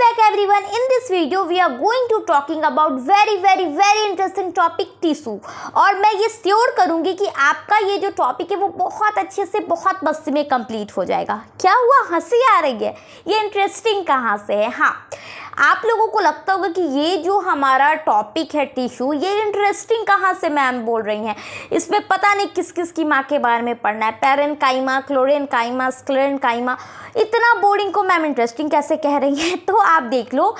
back everyone. In this video we are going to talking about very interesting topic tissue. और मैं ये sure करूंगी कि आपका ये जो टॉपिक है वो बहुत अच्छे से बहुत मस्ती में कंप्लीट हो जाएगा। क्या हुआ, हंसी आ रही है? ये इंटरेस्टिंग कहाँ से है? हाँ, आप लोगों को लगता होगा कि ये जो हमारा टॉपिक है टिश्यू, ये इंटरेस्टिंग कहाँ से मैम बोल रही हैं, इसमें पता नहीं किस किस की माँ के बारे में पढ़ना है, पैरेन्काइमा, क्लोरेन्काइमा, स्क्लेरेन्काइमा, इतना बोरिंग को मैम इंटरेस्टिंग कैसे कह रही हैं। तो आप देख लो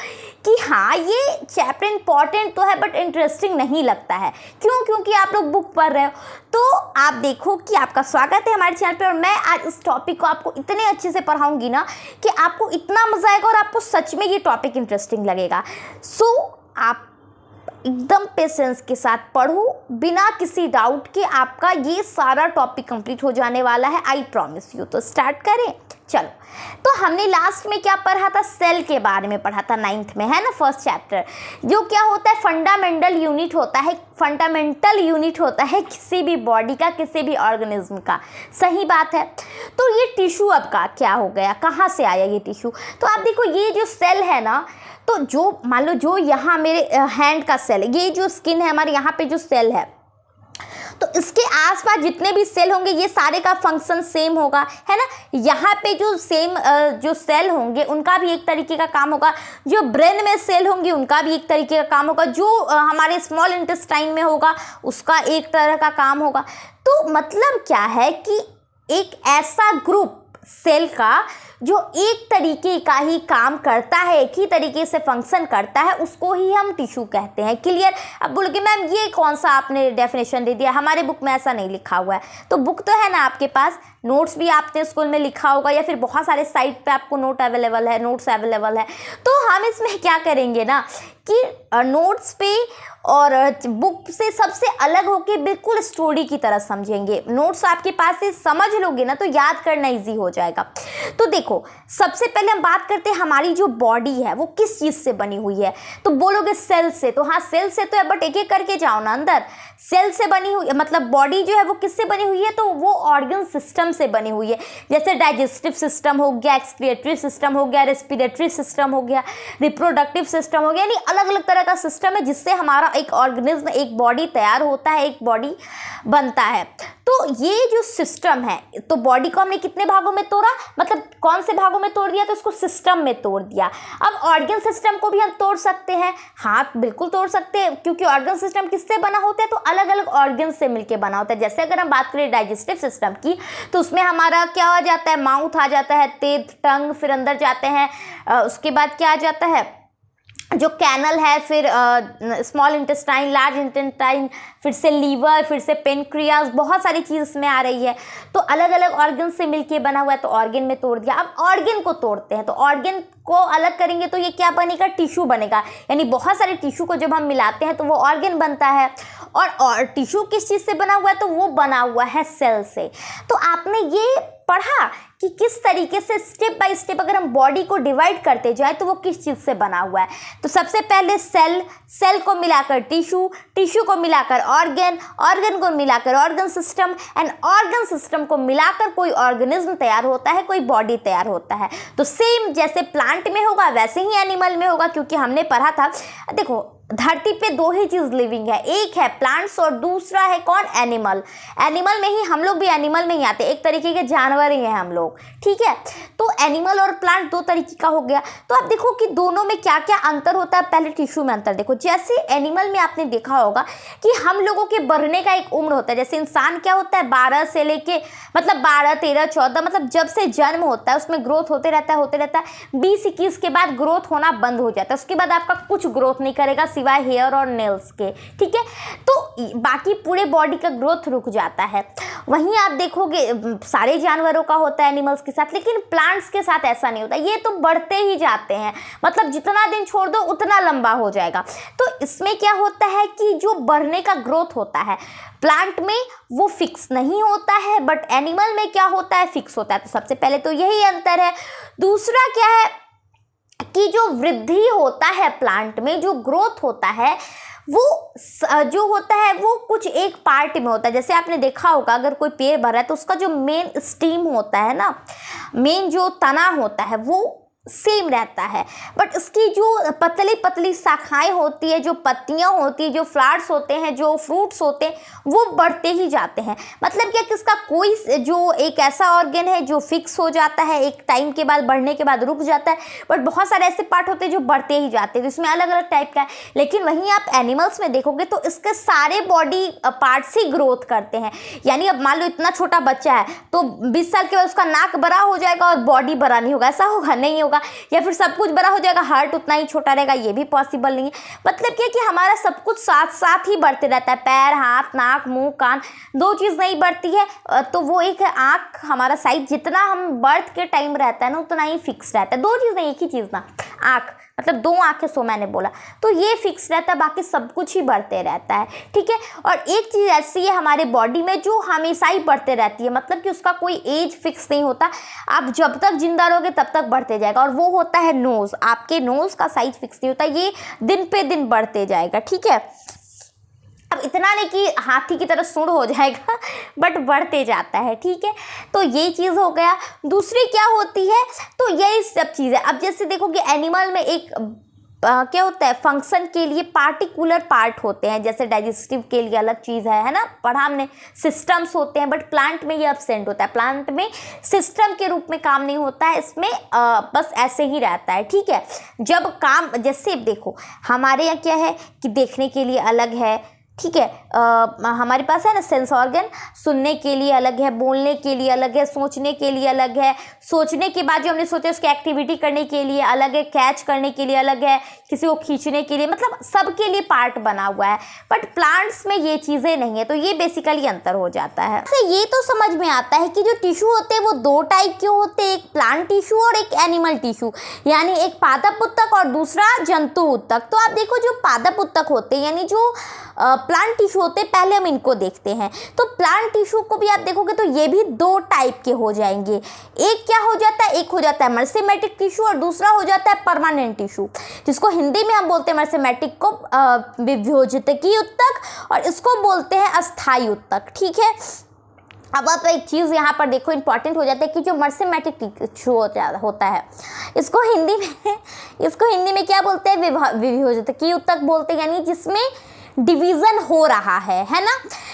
कि हाँ, ये चैप्टर इंपॉर्टेंट तो है बट इंटरेस्टिंग नहीं लगता है। क्यों? क्योंकि आप लोग बुक पढ़ रहे हो। तो आप देखो कि आपका स्वागत है हमारे चैनल पे, और मैं आज इस टॉपिक को आपको इतने अच्छे से पढ़ाऊंगी ना कि आपको इतना मजा आएगा और आपको सच में ये टॉपिक इंटरेस्टिंग लगेगा। सो आप एकदम पेशेंस के साथ पढ़ो, बिना किसी डाउट के आपका ये सारा टॉपिक कंप्लीट हो जाने वाला है, आई प्रॉमिस यू। तो स्टार्ट करें, चलो। तो हमने लास्ट में क्या पढ़ा था? सेल के बारे में पढ़ा था, 9th में, है ना, फर्स्ट चैप्टर। जो क्या होता है, फंडामेंटल यूनिट होता है, फंडामेंटल यूनिट होता है किसी भी बॉडी का, किसी भी ऑर्गेनिज्म का। सही बात है। तो ये टिश्यू अब का क्या हो गया, कहाँ से आया ये टिश्यू? तो आप देखो, ये जो सेल है ना, तो जो मान लो जो यहाँ मेरे हैंड का सेल है, ये जो स्किन है हमारे यहाँ पे जो सेल है, तो इसके आसपास जितने भी सेल होंगे ये सारे का फंक्शन सेम होगा, है ना। यहाँ पे जो सेम जो सेल होंगे उनका भी एक तरीके का काम होगा, जो ब्रेन में सेल होंगे उनका भी एक तरीके का काम होगा, जो हमारे स्मॉल इंटेस्टाइन में होगा उसका एक तरह का काम होगा। तो मतलब क्या है कि एक ऐसा ग्रुप सेल का जो एक तरीके का ही काम करता है, एक ही तरीके से फंक्शन करता है, उसको ही हम टिश्यू कहते हैं। क्लियर? अब बोलोगे मैम ये कौन सा आपने डेफिनेशन दे दिया, हमारे बुक में ऐसा नहीं लिखा हुआ है। तो बुक तो है ना आपके पास, नोट्स भी आपने स्कूल में लिखा होगा या फिर बहुत सारे साइट पे आपको नोट्स अवेलेबल है। तो हम इसमें क्या करेंगे ना कि नोट्स पे और बुक से सबसे अलग होके बिल्कुल स्टोरी की तरह समझेंगे। नोट्स आपके पास से समझ लोगे ना तो याद करना इजी हो जाएगा। तो देखो, सबसे पहले हम बात करते हैं हमारी जो बॉडी है वो किस चीज़ से बनी हुई है। तो बोलोगे सेल से, तो हाँ सेल से तो है, बट एक एक करके जाओ ना अंदर। सेल से बनी हुई मतलब बॉडी जो है वो किससे बनी हुई है, तो वो ऑर्गन सिस्टम से बनी हुई है। जैसे डाइजेस्टिव सिस्टम हो गया, एक्सक्रिएटरी सिस्टम हो गया, रेस्पिरेटरी सिस्टम हो गया, रिप्रोडक्टिव सिस्टम हो गया, यानी अलग अलग तरह का सिस्टम है जिससे हमारा एक ऑर्गेनिज्म, एक बॉडी तैयार होता है, एक बॉडी बनता है। तो ये जो सिस्टम है, तो बॉडी को हमने कितने भागों में तोड़ा, मतलब कौन से भागों में तोड़ दिया, तो उसको सिस्टम में तोड़ दिया। अब ऑर्गन सिस्टम को भी हम तोड़ सकते हैं, हाँ बिल्कुल तोड़ सकते हैं, क्योंकि ऑर्गन सिस्टम किससे बना होता है, तो अलग अलग ऑर्गन से मिलके बना होता है। जैसे अगर हम बात करें डाइजेस्टिव सिस्टम की, तो उसमें हमारा क्या आ जाता है, माउथ आ जाता है, तेथ, टंग, फिर अंदर जाते हैं, उसके बाद क्या आ जाता है, जो कैनल है, फिर स्मॉल इंटेस्टाइन, लार्ज इंटेस्टाइन, फिर से लीवर, फिर से पेनक्रियाज, बहुत सारी चीज़ इसमें आ रही है। तो अलग अलग ऑर्गन से मिलके बना हुआ है, तो ऑर्गन में तोड़ दिया। अब ऑर्गन को तोड़ते हैं, तो ऑर्गन को अलग करेंगे तो ये क्या बनेगा, टिश्यू बनेगा। यानी बहुत सारे टिश्यू को जब हम मिलाते हैं तो वो ऑर्गन बनता है। और टिश्यू किस चीज़ से बना हुआ है, तो वो बना हुआ है सेल से। तो आपने ये पढ़ा कि किस तरीके से स्टेप बाय स्टेप अगर हम बॉडी को डिवाइड करते जाए तो वो किस चीज़ से बना हुआ है। तो सबसे पहले सेल को मिलाकर टिश्यू को मिलाकर ऑर्गन को मिलाकर organ system, and organ system को मिलाकर कोई ऑर्गेनिज्म तैयार होता है, कोई बॉडी तैयार होता है। तो सेम जैसे प्लांट में होगा वैसे ही एनिमल में होगा, क्योंकि हमने पढ़ा था, देखो धरती पे दो ही चीज़ लिविंग है, एक है प्लांट्स और दूसरा है कौन, एनिमल। एनिमल में ही हम लोग भी एनिमल में ही आते हैं, एक तरीके के जानवर ही हैं हम लोग, ठीक है। तो एनिमल और प्लांट दो तरीके का हो गया। तो आप देखो कि दोनों में क्या क्या अंतर होता है। पहले टिश्यू में अंतर देखो, जैसे एनिमल में आपने देखा होगा कि हम लोगों के बढ़ने का एक उम्र होता है। जैसे इंसान क्या होता है, 12 से लेके मतलब 12, 13, 14, मतलब जब से जन्म होता है उसमें ग्रोथ होते रहता है। 20-21 के बाद ग्रोथ होना बंद हो जाता है, उसके बाद आपका कुछ ग्रोथ नहीं करेगा सिवाय हेयर और नेल्स के, ठीक है। तो बाकी पूरे बॉडी का ग्रोथ रुक जाता है। वहीं आप देखोगे सारे जानवरों का होता है एनिमल्स के साथ, लेकिन प्लांट्स के साथ ऐसा नहीं होता, ये तो बढ़ते ही जाते हैं, मतलब जितना दिन छोड़ दो उतना लंबा हो जाएगा। तो इसमें क्या होता है कि जो बढ़ने का ग्रोथ होता है प्लांट में वो फिक्स नहीं होता है, बट एनिमल में क्या होता है, फिक्स होता है। तो सबसे पहले तो यही अंतर है। दूसरा क्या है कि जो वृद्धि होता है प्लांट में, जो ग्रोथ होता है वो जो होता है वो कुछ एक पार्ट में होता है। जैसे आपने देखा होगा अगर कोई पेड़ बढ़ रहा है तो उसका जो मेन स्टीम होता है ना, मेन जो तना होता है वो सेम रहता है, बट इसकी जो पतली पतली शाखाएं होती है, जो पत्तियां होती है, जो फ्लावर्स होते हैं, जो फ्रूट्स होते हैं, वो बढ़ते ही जाते हैं। मतलब क्या कि इसका कोई जो एक ऐसा ऑर्गन है जो फिक्स हो जाता है, एक टाइम के बाद बढ़ने के बाद रुक जाता है, बट बहुत सारे ऐसे पार्ट होते हैं जो बढ़ते ही जाते हैं, तो इसमें अलग अलग टाइप का है। लेकिन वहीं आप एनिमल्स में देखोगे तो इसके सारे बॉडी पार्ट्स ही ग्रोथ करते हैं। यानी अब मान लो इतना छोटा बच्चा है तो 20 साल के बाद उसका नाक बड़ा हो जाएगा और बॉडी बड़ा नहीं होगा, ऐसा होगा नहीं होगा। या फिर सब कुछ बड़ा हो जाएगा, हार्ट उतना ही छोटा रहेगा, ये भी पॉसिबल नहीं है। मतलब क्या कि हमारा सब कुछ साथ साथ ही बढ़ते रहता है, पैर, हाथ, नाक, मुंह, कान, दो चीज़ नहीं बढ़ती है तो वो एक है आँख। हमारा साइज जितना हम बर्थ के टाइम रहता है ना उतना ही फिक्स रहता है। दो चीज़ नहीं, एक ही चीज़ ना, आँख मतलब दो आंखें, सो मैंने बोला, तो ये फिक्स रहता है, बाकी सब कुछ ही बढ़ते रहता है, ठीक है। और एक चीज़ ऐसी है हमारे बॉडी में जो हमेशा ही बढ़ते रहती है, मतलब कि उसका कोई एज फिक्स नहीं होता, आप जब तक जिंदा रहोगे तब तक बढ़ते जाएगा, और वो होता है नोज़। आपके नोज़ का साइज फिक्स नहीं होता, ये दिन पे दिन बढ़ते जाएगा, ठीक है। अब इतना नहीं कि हाथी की तरह सूंड हो जाएगा, बट बढ़ते जाता है, ठीक है। तो ये चीज़ हो गया। दूसरी क्या होती है, तो यही सब चीज़ है। अब जैसे देखो कि एनिमल में एक क्या होता है, फंक्शन के लिए पार्टिकुलर पार्ट होते हैं, जैसे डाइजेस्टिव के लिए अलग चीज़ है ना, पढ़ा हमने, सिस्टम्स होते हैं, बट प्लांट में ये एब्सेंट होता है। प्लांट में सिस्टम के रूप में काम नहीं होता है, इसमें बस ऐसे ही रहता है, ठीक है। जब काम, जैसे देखो हमारे यहाँ क्या है कि देखने के लिए अलग है, ठीक है, हमारे पास है ना सेंस ऑर्गन, सुनने के लिए अलग है, बोलने के लिए अलग है, सोचने के लिए अलग है, सोचने के बाद जो हमने सोचा उसकी एक्टिविटी करने के लिए अलग है, कैच करने के लिए अलग है, किसी को खींचने के लिए, मतलब सबके लिए पार्ट बना हुआ है। बट प्लांट्स में ये चीज़ें नहीं है, तो ये बेसिकली अंतर हो जाता है। तो ये तो समझ में आता है कि जो टिश्यू होते हैं वो दो टाइप के होते हैं, एक प्लांट टिश्यू और एक एनिमल टिश्यू, यानी एक पादप उत्तक और दूसरा जंतु उत्तक। तो आप देखो जो पादप उत्तक होते हैं यानी जो प्लांट टिश्यू होते हैं, पहले हम इनको देखते हैं। तो प्लांट टिश्यू को भी आप देखोगे तो ये भी दो टाइप के हो जाएंगे। एक क्या हो जाता है, एक हो जाता है मर्सेमेटिक टिश्यू और दूसरा हो जाता है परमानेंट टिश्यू, जिसको हिंदी में हम बोलते हैं मर्सेमेटिक को विभोजितकी उत्तक और इसको बोलते हैं अस्थायी उत्तक, ठीक है। अब आप एक चीज़ यहाँ पर देखो इंपॉर्टेंट हो जाता है कि जो मर्सेमेटिक टिश्यू होता है इसको हिंदी में क्या बोलते हैं, विभोजितकी उत्तक बोलते हैं, यानी जिसमें डिवीज़न हो रहा है ना।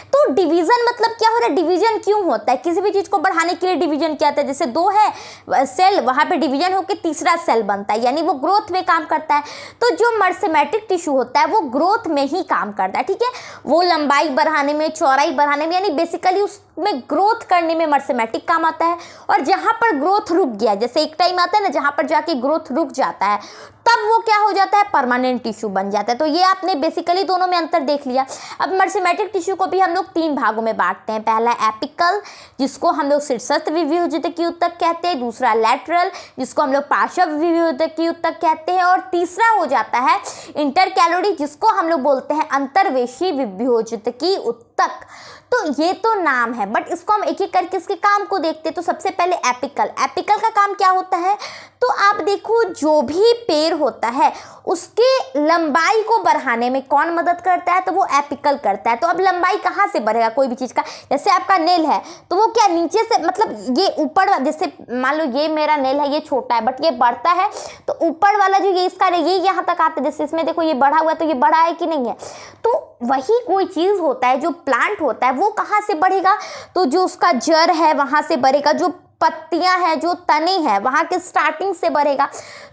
तो डिवीज़न मतलब क्या हो रहा है, डिवीज़न क्यों होता है, किसी भी चीज़ को बढ़ाने के लिए डिवीज़न क्या होता है, जैसे दो है सेल, वहाँ पे डिवीज़न होकर तीसरा सेल बनता है, यानी वो ग्रोथ में काम करता है। तो जो मर्सेमेटिक टिश्यू होता है वो ग्रोथ में ही काम करता है, ठीक है। वो लंबाई बढ़ाने में, चौड़ाई बढ़ाने में, यानी बेसिकली उसमें ग्रोथ करने में मर्सेमेटिक काम आता है। और जहाँ पर ग्रोथ रुक गया, जैसे एक टाइम आता है ना जहाँ पर जाके ग्रोथ रुक जाता है, तब वो क्या हो जाता है, परमानेंट टिश्यू बन जाता है। तो ये आपने बेसिकली दोनों में अंतर देख लिया। अब मर्सेमेटिक टिश्यू को भी हम लोग तीन भागों में बांटते हैं। पहला एपिकल, जिसको हम लोग शीर्षस्थ विभोजितकी उत्तक कहते हैं, दूसरा लैटरल, जिसको हम लोग पार्श्व विभोजितकी उत्तक कहते हैं, और तीसरा हो जाता है इंटरकैलोरी, जिसको हम लोग बोलते हैं अंतर्वेशी विभोजितकी उत्तक। तो ये तो नाम है, बट इसको हम एक एक करके इसके काम को देखते हैं। तो सबसे पहले एपिकल का काम क्या होता है, तो आप देखो जो भी पेड़ होता है उसके लंबाई को बढ़ाने में कौन मदद करता है, तो वो एपिकल करता है। तो अब लंबाई कहाँ से बढ़ेगा कोई भी चीज़ का, जैसे आपका नेल है तो वो क्या नीचे से, मतलब ये ऊपर, जैसे मान लो ये मेरा नेल है, ये छोटा है बट ये बढ़ता है, तो ऊपर वाला जो ये इसका ये यहाँ तक आता है, जैसे इसमें देखो ये बढ़ा हुआ है, तो ये बढ़ा है कि नहीं है। तो वही कोई चीज़ होता है, जो प्लांट होता है वो कहाँ से बढ़ेगा, तो जो उसका जड़ है वहाँ से बढ़ेगा, जो पत्तियां हैं, जो तने हैं, वहाँ के स्टार्टिंग से बढ़ेगा,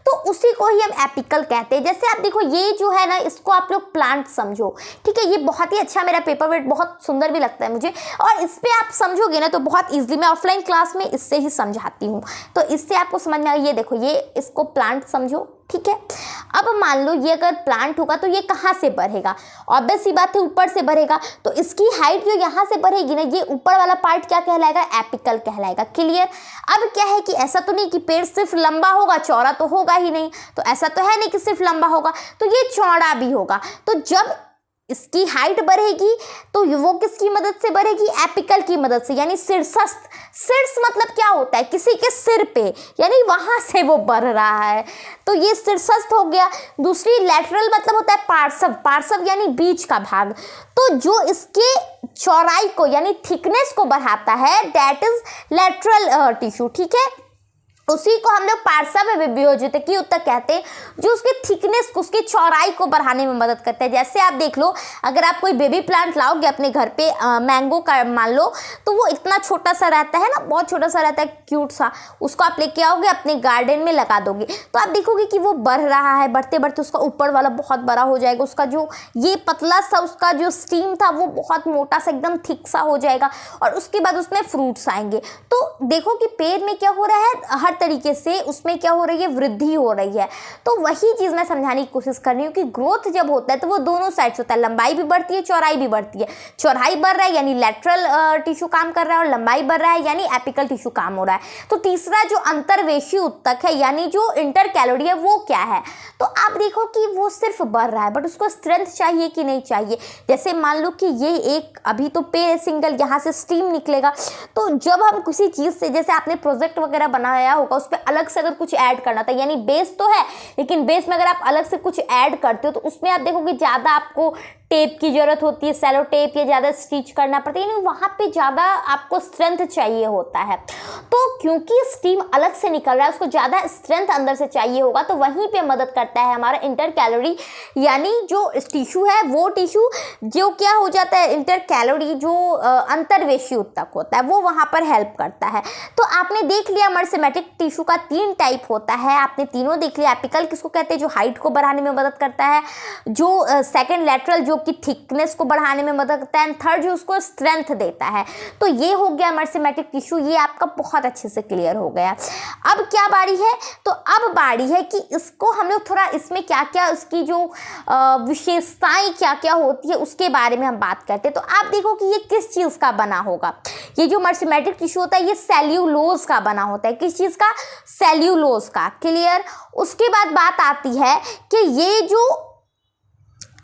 तो उसी को ही हम एपिकल कहते हैं। जैसे आप देखो ये जो है ना, इसको आप लोग प्लांट समझो, ठीक है। ये बहुत ही अच्छा, मेरा पेपर वेट बहुत सुंदर भी लगता है मुझे, और इस पर आप समझोगे ना तो बहुत ईजिली, मैं ऑफलाइन क्लास में इससे ही समझाती हूँ, तो इससे आपको समझ में आएगा। ये देखो, ये इसको प्लांट समझो, ठीक है। अब मान लो ये अगर प्लांट होगा तो ये कहाँ से बढ़ेगा, ऑब्वियस सी बात है ऊपर से बढ़ेगा। तो इसकी हाइट जो यहाँ से बढ़ेगी ना, ये ऊपर वाला पार्ट क्या कहलाएगा, एपिकल कहलाएगा। क्लियर। अब क्या है कि ऐसा तो नहीं कि पेड़ सिर्फ लंबा होगा, चौड़ा तो होगा ही नहीं, तो ऐसा तो है नहीं कि सिर्फ लंबा होगा, तो ये चौड़ा भी होगा। तो जब इसकी हाइट बढ़ेगी तो वो किसकी मदद से बढ़ेगी, एपिकल की मदद से, यानी शीर्षस्थ। शीर्ष मतलब क्या होता है, किसी के सिर पे, यानी वहां से वो बढ़ रहा है, तो ये शीर्षस्थ हो गया। दूसरी लैटरल मतलब होता है पार्श्व यानी बीच का भाग, तो जो इसके चौड़ाई को यानी थिकनेस को बढ़ाता है, दैट इज लैटरल टिश्यू, ठीक है। उसी को हम लोग पार्श्व विभेद्यकी ऊतक कहते हैं, जो उसके थिकनेस को, उसकी चौड़ाई को बढ़ाने में मदद करता है। जैसे आप देख लो, अगर आप कोई बेबी प्लांट लाओगे अपने घर पे, मैंगो का मान लो, तो वो इतना छोटा सा रहता है ना, बहुत छोटा सा रहता है, क्यूट सा, उसको आप लेके आओगे अपने गार्डन में लगा दोगे, तो आप देखोगे कि वो बढ़ रहा है, बढ़ते बढ़ते उसका ऊपर वाला बहुत बड़ा हो जाएगा, उसका जो ये पतला सा उसका जो स्टीम था वो बहुत मोटा सा एकदम थिक सा हो जाएगा, और उसके बाद उसमें फ्रूट्स आएंगे। तो देखो कि पेड़ में क्या हो रहा है, हर तरीके से उसमें क्या हो रही है, वृद्धि हो रही है। तो वही चीज़ मैं समझाने की कोशिश कर रही हूँ कि ग्रोथ जब होता है तो वो दोनों साइड से होता है, लंबाई भी बढ़ती है, चौड़ाई भी बढ़ती है। चौड़ाई बढ़ रहा है यानी लैटरल टिश्यू काम कर रहा है, और लंबाई बढ़ रहा है यानी एपिकल टिश्यू काम हो रहा है। तो तीसरा जो अंतर्वेशी ऊतक है यानी जो इंटरकैलोरी है, वो क्या है, तो आप देखो कि वो सिर्फ बढ़ रहा है, बट उसको स्ट्रेंथ चाहिए कि नहीं चाहिए। जैसे मान लो कि ये एक अभी तो पेड़ सिंगल, यहाँ से स्टीम निकलेगा, तो जब हम किसी चीज़ से, जैसे आपने प्रोजेक्ट वगैरह बनाया होगा, उस पर अलग से अगर कुछ ऐड करना था, यानी बेस तो है, लेकिन बेस में अगर आप अलग से कुछ ऐड करते हो तो उसमें आप देखोगे ज़्यादा आपको टेप की ज़रूरत होती है, सेलो टेप, या ज़्यादा स्टिच करना पड़ता है, यानी वहाँ पे ज़्यादा आपको स्ट्रेंथ चाहिए होता है। तो क्योंकि स्टीम अलग से निकल रहा है, उसको ज़्यादा स्ट्रेंथ अंदर से चाहिए होगा, तो वहीं पे मदद करता है हमारा इंटरकैलोरी, यानी जो टिश्यू है, वो टिश्यू जो क्या हो जाता है, इंटरकैलोरी जो अंतर्वेशी ऊतक होता है, वो वहाँ पर हेल्प करता है। तो आपने देख लिया मर्सेमेटिक टिश्यू का 3 टाइप होता है, आपने तीनों देख लिया। एपिकल किसको कहते हैं, जो हाइट को बढ़ाने में मदद करता है, जो सेकेंड लैटरल जो कि थिकनेस को बढ़ाने में मदद करता है, एंड थर्ड जो उसको स्ट्रेंथ देता है। तो ये हो गया मर्सेमेटिक टिश्यू, ये आपका बहुत अच्छे से क्लियर हो गया। अब क्या बारी है, तो अब बारी है कि इसको हम लोग थोड़ा, इसमें क्या क्या उसकी जो विशेषताएं क्या क्या होती है उसके बारे में हम बात करते हैं। तो आप देखो कि ये किस चीज़ का बना होगा, ये जो मर्सेमेटिक टिश्यू होता है ये सेल्यूलोज का बना होता है। किस चीज़ का, सेल्यूलोज का, क्लियर। उसके बाद बात आती है कि ये जो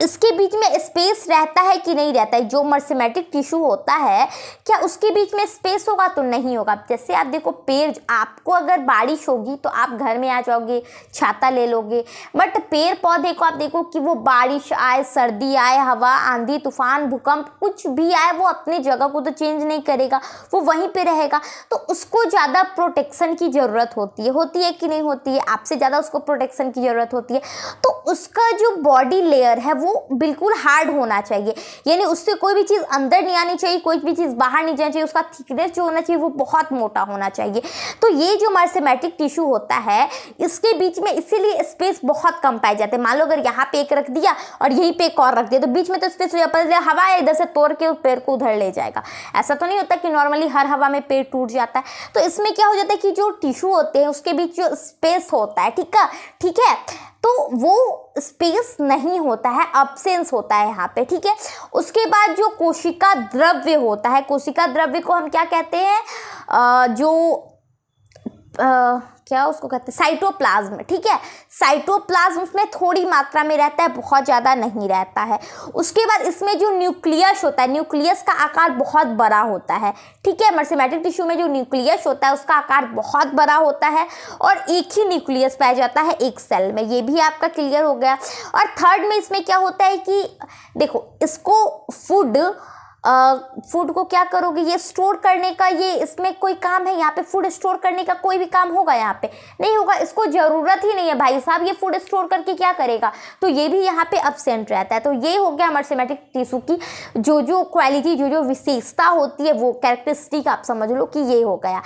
इसके बीच में स्पेस रहता है कि नहीं रहता है, जो मर्सेमेटिक टिश्यू होता है क्या उसके बीच में स्पेस होगा, तो नहीं होगा। जैसे आप देखो पेड़, आपको अगर बारिश होगी तो आप घर में आ जाओगे, छाता ले लोगे, बट पेड़ पौधे को आप देखो कि वो बारिश आए, सर्दी आए, हवा, आंधी, तूफान, भूकंप, कुछ भी आए, वो अपनी जगह को तो चेंज नहीं करेगा, वो वहीं पे रहेगा। तो उसको ज़्यादा प्रोटेक्शन की ज़रूरत होती है कि नहीं होती है, आपसे ज़्यादा उसको प्रोटेक्शन की ज़रूरत होती है। तो उसका जो बॉडी लेयर है वो बिल्कुल हार्ड होना चाहिए, यानी उससे कोई भी चीज़ अंदर नहीं आनी चाहिए, कोई भी चीज़ बाहर नहीं जानी चाहिए, उसका थिकनेस जो होना चाहिए वो बहुत मोटा होना चाहिए। तो ये जो मर्सेमेटिक टिश्यू होता है इसके बीच में इसीलिए स्पेस बहुत कम पाए जाते हैं। मान लो अगर यहाँ पे एक रख दिया और यहीं पे एक और रख दिया, तो बीच में तो स्पेस हो जाता है, हवा इधर से तोड़ के उस पेड़ को उधर ले जाएगा। ऐसा तो नहीं होता कि नॉर्मली हर हवा में पेड़ टूट जाता है। तो इसमें क्या हो जाता है कि जो टिश्यू होते हैं उसके बीच जो स्पेस होता है, ठीक है, तो वो स्पेस नहीं होता है, अब्सेंस होता है यहाँ पे, ठीक है। उसके बाद जो कोशिका द्रव्य होता है, कोशिका द्रव्य को हम क्या कहते हैं, क्या उसको कहते हैं, साइटोप्लाज्म, ठीक है। साइटोप्लाज्म उसमें थोड़ी मात्रा में रहता है, बहुत ज़्यादा नहीं रहता है। उसके बाद इसमें जो न्यूक्लियस होता है, न्यूक्लियस का आकार बहुत बड़ा होता है, ठीक है। मर्सेमेटिक टिश्यू में जो न्यूक्लियस होता है उसका आकार बहुत बड़ा होता है, और एक ही न्यूक्लियस पाया जाता है एक सेल में, ये भी आपका क्लियर हो गया। और थर्ड में इसमें क्या होता है कि देखो, इसको फूड को क्या करोगे, ये स्टोर करने का, ये इसमें कोई काम है यहाँ पे, फूड स्टोर करने का कोई भी काम होगा यहाँ पे, नहीं होगा, इसको ज़रूरत ही नहीं है भाई साहब, ये फूड स्टोर करके क्या करेगा, तो ये भी यहाँ पे अब्सेंट रहता है। तो ये हो गया मर्सेमेटिक टिश्यू की जो क्वालिटी, जो विशेषता होती है, वो कैरेक्टरिस्टिक आप समझ लो कि ये हो गया।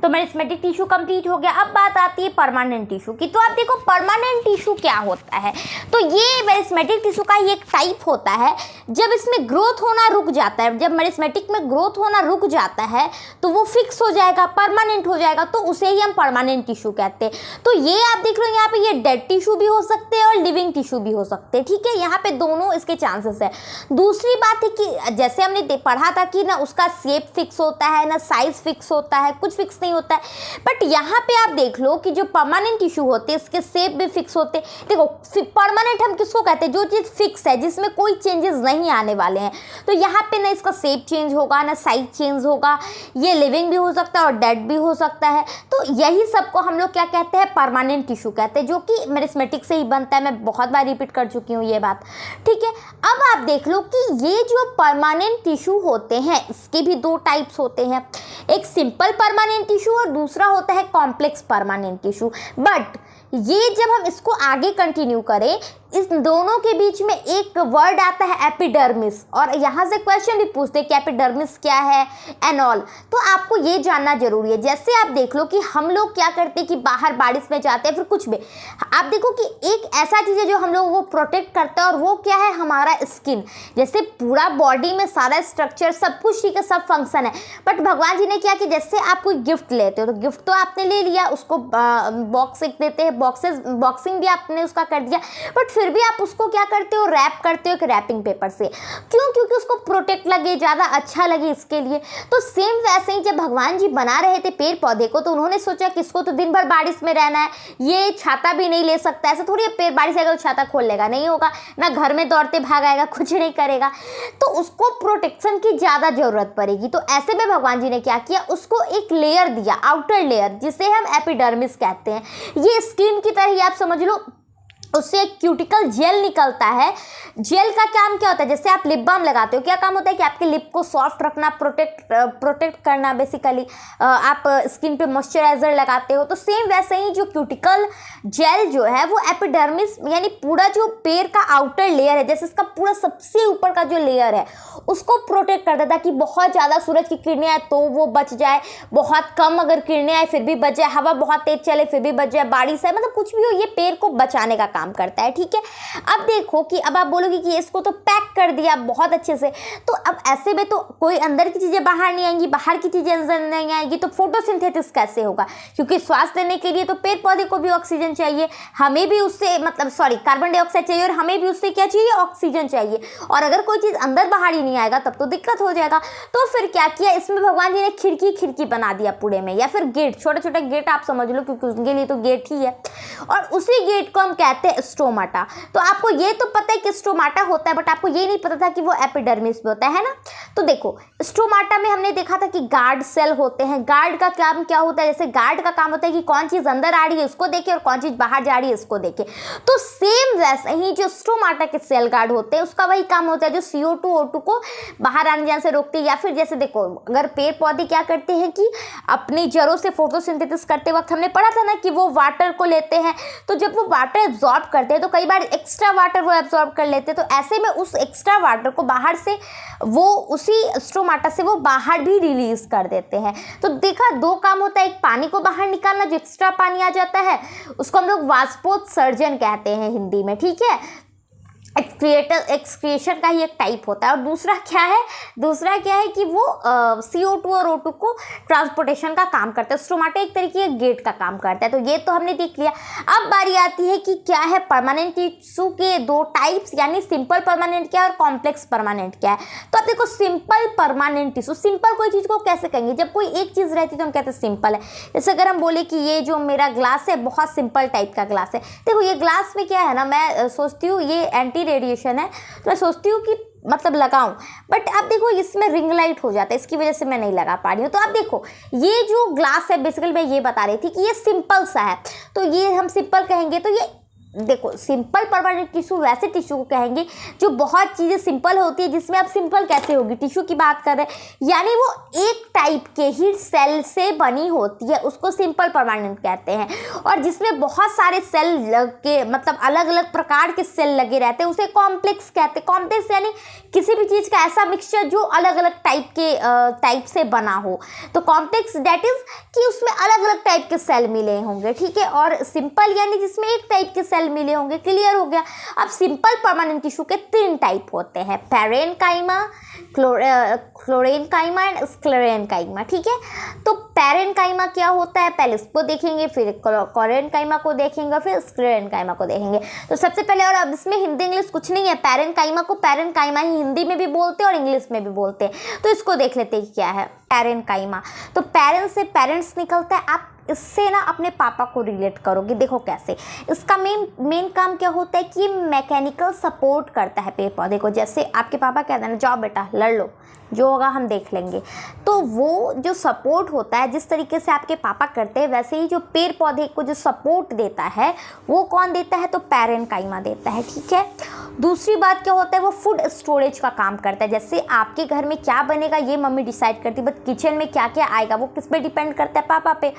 तो मर्सेमेटिक टिश्यू कंप्लीट हो गया। अब बात आती है परमानेंट टिश्यू की। तो आप देखो परमानेंट टिश्यू क्या होता है, तो ये मर्सेमेटिक टिश्यू का ही एक टाइप होता है। जब इसमें ग्रोथ होना रुक जाता है, जब मर्सेमेटिक में ग्रोथ होना रुक जाता है तो वो फिक्स हो जाएगा, परमानेंट हो जाएगा, तो उसे ही हम परमानेंट टिश्यू कहते हैं। तो ये आप देख लो यहाँ पे, ये डेड टिश्यू भी हो सकते हैं और लिविंग टिश्यू भी हो सकते हैं, ठीक है। यहाँ पे दोनों इसके चांसेस है। दूसरी बात है कि जैसे हमने पढ़ा था कि ना उसका शेप फिक्स होता है, ना साइज फिक्स होता है, कुछ फिक्स होता है, बट यहाँ पे आप देख लो कि जो परमानेंट टिश्यू होते हैं इसके शेप भी फिक्स होते हैं। देखो परमानेंट हम किसको कहते हैं, जो चीज़ फिक्स है, जिसमें कोई चेंजेस नहीं आने वाले हैं। तो यहाँ पे ना इसका शेप चेंज होगा, ना साइज चेंज होगा, ये लिविंग भी हो सकता है और डेड भी हो सकता है। तो यही सबको हम लोग क्या कहते हैं, परमानेंट टिश्यू कहते हैं, जो कि मर्सेमेटिक से ही बनता है। मैं बहुत बार रिपीट कर चुकी हूँ ये बात, ठीक है। अब आप देख लो कि ये जो परमानेंट टिश्यू होते हैं इसके भी 2 टाइप्स होते हैं, एक सिंपल परमानेंट टिश्यू और दूसरा होता है कॉम्प्लेक्स परमानेंट टिश्यू। बट ये जब हम इसको आगे कंटिन्यू करें, इस दोनों के बीच में एक वर्ड आता है एपिडर्मिस, और यहाँ से क्वेश्चन भी पूछते हैं कि एपिडर्मिस क्या है एंड ऑल। तो आपको ये जानना जरूरी है। जैसे आप देख लो कि हम लोग क्या करते हैं कि बाहर बारिश में जाते हैं, फिर कुछ भी, आप देखो कि एक ऐसा चीज़ है जो हम लोगों को प्रोटेक्ट करता है, और वो क्या है, हमारा स्किन। जैसे पूरा बॉडी में सारा स्ट्रक्चर सब कुछ ठीक है, सब फंक्शन है, बट भगवान जी ने क्या कि जैसे आप कोई गिफ्ट लेते हो, तो गिफ्ट तो आपने ले लिया, उसको बॉक्स एक देते हैं, बॉक्सिंग भी आपने उसका कर दिया, बट फिर भी आप उसको क्या करते हो, रैप करते हो एक रैपिंग पेपर से। क्यों? क्योंकि उसको प्रोटेक्ट लगे, ज़्यादा अच्छा लगे इसके लिए। तो सेम वैसे ही जब भगवान जी बना रहे थे पेड़ पौधे को, तो उन्होंने सोचा कि इसको तो दिन भर बारिश में रहना है, ये छाता भी नहीं ले सकता, ऐसा थोड़ी पेड़ बारिश आएगा तो छाता खोल लेगा, नहीं होगा ना, घर में दौड़ते भाग आएगा, कुछ नहीं करेगा, तो उसको प्रोटेक्शन की ज़्यादा ज़रूरत पड़ेगी। तो ऐसे में भगवान जी ने क्या किया, उसको एक लेयर दिया, आउटर लेयर, जिसे हम एपिडर्मिस कहते हैं। ये स्किन की तरह ही आप समझ लो, उससे एक क्यूटिकल जेल निकलता है। जेल का काम क्या होता है, जैसे आप लिप बाम लगाते हो, क्या काम होता है कि आपके लिप को सॉफ्ट रखना, प्रोटेक्ट करना, बेसिकली आप स्किन पे मॉइस्चराइजर लगाते हो। तो सेम वैसे ही जो क्यूटिकल जेल जो है वो एपिडर्मिस यानी पूरा जो पेड़ का आउटर लेयर है, जैसे इसका पूरा सबसे ऊपर का जो लेयर है उसको प्रोटेक्ट करता था कि बहुत ज़्यादा सूरज की किरणें आए तो वो बच जाए, बहुत कम अगर किरणें आए फिर भी बच जाए, हवा बहुत तेज चले फिर भी बच जाए, बारिश है, मतलब कुछ भी हो, ये पेड़ को बचाने का काम करता है। ठीक है, अब देखो कि अब आप बोलोगे कि इसको तो पैक कर दिया बहुत अच्छे से, तो अब ऐसे में तो कोई अंदर की चीज़ें बाहर नहीं आएंगी, बाहर की चीज़ें अंदर नहीं आएंगी, तो फोटोसिंथेसिस कैसे होगा? क्योंकि श्वास लेने के लिए तो पेड़ पौधे को भी ऑक्सीजन चाहिए, हमें भी उससे कार्बन डाइऑक्साइड चाहिए, और हमें भी उससे क्या चाहिए, ऑक्सीजन चाहिए। और अगर कोई चीज़ अंदर बाहर ही नहीं आएगा तब तो दिक्कत हो जाएगा। तो फिर क्या किया, इसमें भगवान जी ने खिड़की बना दिया पूरे में, या फिर गेट, छोटे छोटे गेट आप समझ लो, क्योंकि उनके लिए तो गेट ही है, और उसी गेट को हम कहते हैं स्टोमाटा। तो आपको ये तो पता है कि स्टोमाटा होता है, बट आपको ये नहीं पता था कि वो एपिडर्मिस में होता है ना। तो देखो स्टोमाटा में हमने देखा था कि गार्ड सेल होते हैं। गार्ड का काम क्या होता है, जैसे गार्ड का काम होता है कि कौन चीज़ अंदर आ रही है उसको देखे और कौन चीज़ बाहर जा रही है इसको देखे। तो सेम वैसे ही जो स्टोमाटा के सेल गार्ड होते हैं उसका वही काम होता है, जो CO2 O2 को बाहर आने जाने से रोकते हैं। या फिर जैसे देखो, अगर पेड़ पौधे क्या करते हैं कि अपनी जड़ों से फोटोसिंथेसिस करते वक्त हमने पढ़ा था ना कि वो वाटर को लेते हैं, तो जब वो वाटर एब्जॉर्ब करते हैं तो कई बार एक्स्ट्रा वाटर वो एब्जॉर्ब कर लेते हैं। तो ऐसे में उस एक्स्ट्रा वाटर को बाहर से वो उसी स्टोमाटा से वो बाहर भी रिलीज कर देते हैं। तो देखा, दो काम होता है, एक पानी को बाहर निकालना, जो एक्स्ट्रा पानी आ जाता है उसको हम लोग वाष्पोत्सर्जन कहते हैं हिंदी में। ठीक है, एक्सक्रिएशन का ही एक टाइप होता है। और दूसरा क्या है कि वो CO2 और O2 को ट्रांसपोर्टेशन का काम करता है। स्टोमाटा एक तरीके के गेट का काम करता है। तो ये तो हमने देख लिया। अब बारी आती है कि क्या है परमानेंट टिश्यू के दो टाइप्स, यानी सिंपल परमानेंट क्या है और कॉम्प्लेक्स परमानेंट क्या है। तो अब देखो, सिंपल परमानेंट टिश्यू, सिंपल कोई चीज़ को कैसे कहेंगे, जब कोई एक चीज़ रहती है तो हम कहते हैं सिंपल है। जैसे अगर हम बोले कि ये जो मेरा ग्लास है बहुत सिंपल टाइप का ग्लास है, देखो ये ग्लास में क्या है ना, मैं सोचती हूँ ये एंटी रेडिएशन है, तो मैं सोचती हूँ कि लगाऊं, बट अब देखो इसमें रिंग लाइट हो जाता है, इसकी वजह से मैं नहीं लगा पा रही हूँ। तो अब देखो ये जो ग्लास है, बेसिकली मैं ये बता रही थी कि ये सिंपल सा है, तो ये हम सिंपल कहेंगे। तो ये देखो, सिंपल परमानेंट टिश्यू वैसे टिश्यू को कहेंगे जो बहुत चीज़ें सिंपल होती है, जिसमें अब सिंपल कैसे होगी, टिश्यू की बात कर रहे हैं, यानी वो एक टाइप के ही सेल से बनी होती है, उसको सिंपल परमानेंट कहते हैं। और जिसमें बहुत सारे सेल के अलग अलग प्रकार के सेल लगे रहते हैं, उसे कॉम्प्लेक्स कहते हैं। कॉम्प्लेक्स यानी किसी भी चीज़ का ऐसा मिक्सचर जो अलग अलग टाइप से बना हो। तो कॉम्प्लेक्स दैट इज कि उसमें अलग अलग टाइप के सेल मिले होंगे। ठीक है, और सिंपल यानी जिसमें एक टाइप के सेल मिले होंगे। क्लियर हो गया। अब सिंपल परमानेंट टिश्यू के 3 टाइप होते हैं, पैरेन्काइमा, क्लोरेन्काइमा एंड स्क्लेरेन्काइमा। ठीक है, तो पैरेन्काइमा क्या होता है पहले इसको देखेंगे, फिर क्लोरेन्काइमा को देखेंगे, फिर स्क्लेरेन्काइमा को देखेंगे। तो सबसे पहले, और अब इसमें हिंदी इंग्लिश कुछ नहीं है, पैरेन्काइमा को पैरेन्काइमा ही हिंदी में भी बोलते हैं और इंग्लिश में भी बोलते हैं। तो इसको देख लेते हैं क्या है पैरेन्काइमा। तो पेरेंट्स से पेरेंट्स निकलता है, आप इससे ना अपने पापा को रिलेट करोगे। देखो कैसे, इसका मेन काम क्या होता है कि ये मैकेनिकल सपोर्ट करता है पेड़ पौधे को। जैसे आपके पापा कहते हैं ना, जाओ बेटा लड़ लो, जो होगा हम देख लेंगे। तो वो जो सपोर्ट होता है, जिस तरीके से आपके पापा करते हैं, वैसे ही जो पेड़ पौधे को जो सपोर्ट देता है वो कौन देता है, तो पैरेन्काइमा देता है। ठीक है, दूसरी बात क्या होता है, वो फूड स्टोरेज का काम करता है। जैसे आपके घर में क्या बनेगा ये मम्मी डिसाइड करती है, बट किचन में क्या क्या आएगा वो किस पे डिपेंड करता है, पापा पे।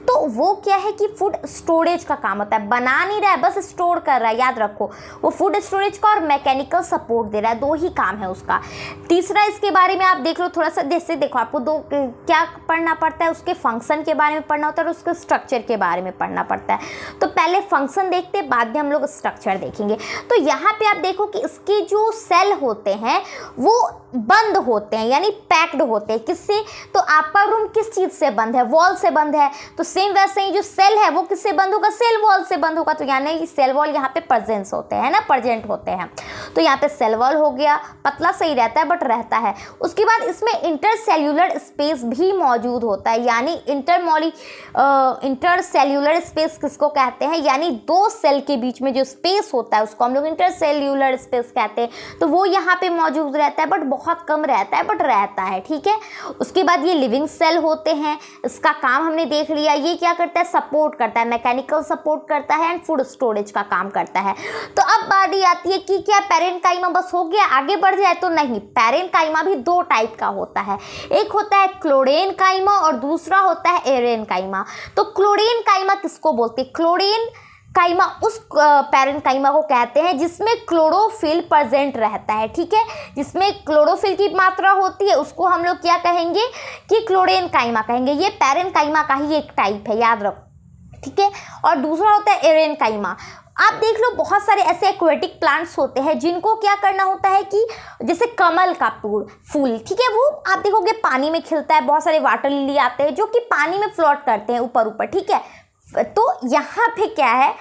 तो वो क्या है कि फूड स्टोरेज का काम होता है, बना नहीं रहा है बस स्टोर कर रहा है, याद रखो। वो फूड स्टोरेज का और मैकेनिकल सपोर्ट दे रहा है, 2 ही काम है उसका। तीसरा इसके बारे में आप देख लो थोड़ा सा, जैसे देखो आपको 2 क्या पढ़ना पड़ता है, उसके फंक्शन के बारे में पढ़ना होता है और उसके स्ट्रक्चर के बारे में पढ़ना पड़ता है। तो पहले फंक्शन देखते हैं, बाद में हम लोग स्ट्रक्चर देखेंगे। तो यहाँ पे आप देखो कि इसके जो सेल होते हैं वो बंद होते हैं, यानी पैक्ड होते हैं। किससे? तो आपका रूम किस चीज़ से बंद है? वॉल से बंद है। तो सेम वैसे ही जो सेल है वो किससे बंद होगा? सेल वॉल से बंद होगा। तो यानी सेल वॉल यहाँ पे प्रेजेंस होते हैं ना, प्रेजेंट होते हैं। तो यहाँ पे सेल वॉल हो गया, पतला सही रहता है बट रहता है। उसके बाद इसमें इंटरसेल्यूलर स्पेस भी मौजूद होता है, यानी इंटरसेल्यूलर स्पेस किसको कहते हैं? यानी 2 सेल के बीच में जो स्पेस होता है उसको हम लोग इंटरसेल्यूलर स्पेस कहते हैं। तो वो यहाँ पे मौजूद रहता है बट बहुत कम रहता है, बट रहता है, ठीक है। उसके बाद ये लिविंग सेल होते हैं, इसका काम हमने देख लिया। ये क्या करता है? सपोर्ट करता है, मैकेनिकल सपोर्ट करता है एंड फूड स्टोरेज का काम करता है। तो अब बारी आती है कि क्या पैरेन्काइमा बस हो गया, आगे बढ़ जाए? तो नहीं, पैरेन्काइमा भी 2 टाइप का होता है। एक होता है क्लोरेन्काइमा और दूसरा होता है एरेन्काइमा। तो क्लोरेन्काइमा किसको बोलते हैं? क्लोरेन्काइमा उस पैरेन्काइमा को कहते हैं जिसमें क्लोरोफिल प्रेजेंट रहता है, ठीक है। जिसमें क्लोरोफिल की मात्रा होती है उसको हम लोग क्या कहेंगे? कि क्लोरेन्काइमा कहेंगे। ये पैरेन्काइमा का ही एक टाइप है, याद रखो, ठीक है। और दूसरा होता है एरेन्काइमा। आप देख लो बहुत सारे ऐसे एक्वेटिक प्लांट्स होते हैं जिनको क्या करना होता है कि जैसे कमल का फूल, ठीक है, वो आप देखोगे पानी में खिलता है। बहुत सारे वाटर लिली आते हैं जो कि पानी में फ्लोट करते हैं ऊपर ऊपर, ठीक है। तो यहाँ पे क्या है,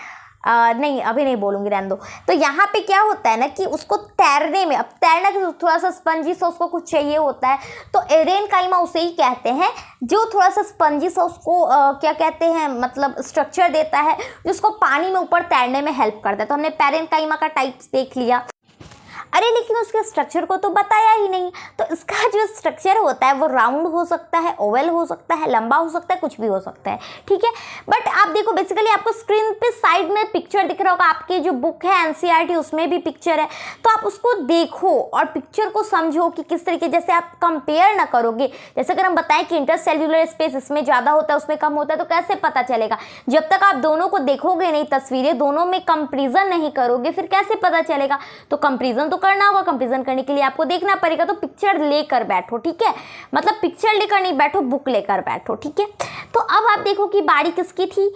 नहीं अभी नहीं बोलूँगी, रहने दो। तो यहाँ पे क्या होता है ना कि उसको तैरने में, अब तैरना कि थोड़ा सा स्पंजी सा उसको कुछ चाहिए होता है। तो एरेन्काइमा उसे ही कहते हैं जो थोड़ा सा स्पंजी सा उसको क्या कहते हैं, मतलब स्ट्रक्चर देता है जिसको पानी में ऊपर तैरने में हेल्प करता है। तो हमने पैरेन्काइमा का टाइप्स देख लिया। अरे लेकिन उसके स्ट्रक्चर को तो बताया ही नहीं। तो इसका जो स्ट्रक्चर होता है वो राउंड हो सकता है, ओवल हो सकता है, लंबा हो सकता है, कुछ भी हो सकता है, ठीक है। बट आप देखो बेसिकली आपको स्क्रीन पे साइड में पिक्चर दिख रहा होगा, आपकी जो बुक है एनसीईआरटी उसमें भी पिक्चर है। तो आप उसको देखो और पिक्चर को समझो कि किस तरीके, जैसे आप कंपेयर ना करोगे। जैसे अगर हम बताएं कि इंटरसेल्यूलर स्पेस इसमें ज़्यादा होता है उसमें कम होता है, तो कैसे पता चलेगा? जब तक आप दोनों को देखोगे नहीं, तस्वीरें दोनों में कंपेरिजन नहीं करोगे, फिर कैसे पता चलेगा? तो कंपेरिजन तो करना होगा। कंपेरिजन करने के लिए आपको देखना पड़ेगा। तो पिक्चर लेकर बैठो, ठीक है। मतलब पिक्चर लेकर नहीं बैठो, बुक लेकर बैठो, ठीक है। तो अब आप देखो कि बारी किसकी थी?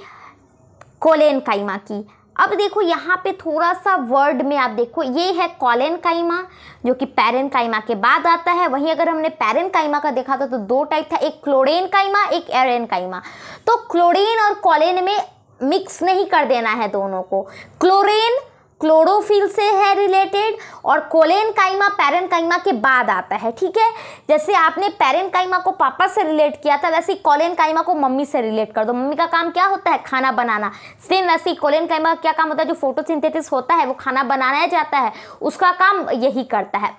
कोलेनकाइमा की। अब देखो यहाँ पे थोड़ा सा वर्ड में आप देखो, ये है कोलेनकाइमा जो कि पैरेन्काइमा के बाद आता है। वहीं अगर हमने पैरेन्काइमा का देखा था तो 2 टाइप था, एक क्लोरेन्काइमा, एक एरेन्काइमा। तो क्लोरीन और कोलेन में मिक्स नहीं कर देना है दोनों को। क्लोरीन क्लोरोफिल से है रिलेटेड और कोलेनकाइमा पैरेन्काइमा के बाद आता है, ठीक है। जैसे आपने पैरेन्काइमा को पापा से रिलेट किया था, वैसे ही कोलेनकाइमा को मम्मी से रिलेट कर दो। मम्मी का काम क्या होता है? खाना बनाना। सेम वैसे ही कोलेनकाइमा का क्या काम होता है? जो फोटोसिंथेसिस होता है वो खाना बनाया जाता है, उसका काम यही करता है।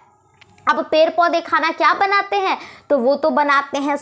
अब पेड़ पौधे खाना क्या बनाते हैं? तो वो तो बनाते हैं